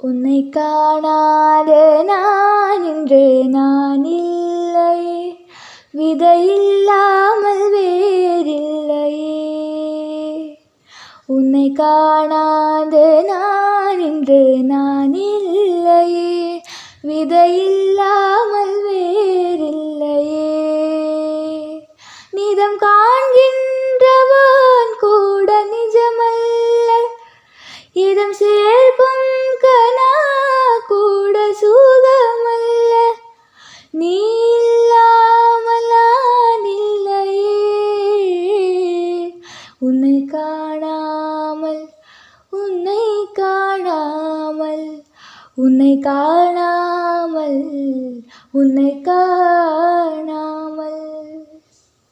உன்னை காணாத நான் இன்று நான் இல்லையே, விதையில்லாமல் வேறில்லையே. உன்னை காணாத நான் இன்று நான் இல்லையே, விதையில்லாமல் வேறில்லையே. நிதம் காண்கின்றவன் கூட நிஜமல்ல, இதம் சேர்க்கும் கனா கூட சுகமல்ல. நீ இல்லாமல் நான் இல்லையே, உன்னை காணாமல் உன்னை காணாமல் உன்னை காணாமல் உன்னை காணாமல்.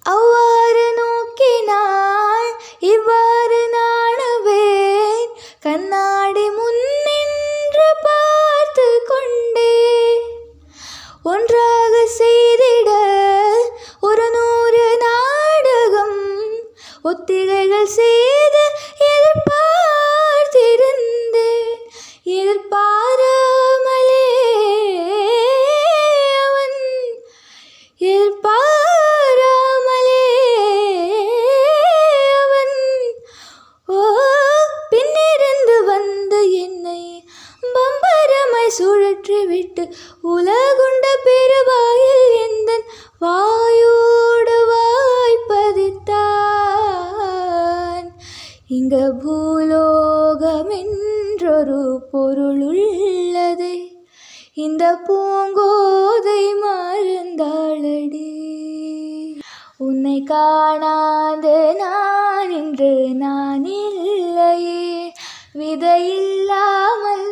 அவ்வாறு நோக்கினால் இவ்வாறு நாணுவேன், கண்ணாடி முன்னின்று பார்த்து கொண்டேன். ஒன்றாக செய்திட 100 நாடகம் ஒத்திகைகள் செய்து எதிர்பார்த்திருந்தேன். எதிர்பாராமலே அவன் எதிர்பாராமலே அவன் பின்னிருந்து வந்து என்னை பம்பரமாய் சுழற்றிவிட்டு உலகுண்ட பெருவாயில் எந்தன் வாயோடு வாய்ப்பதித்தான். இங்க பூலோகமென்றொரு பொருள் உள்ளதே, இந்த பூங்கோதை மறந்தாளடி. உன்னை காணாத நான் இன்று நான் இல்லையே, விதையில்லாமல்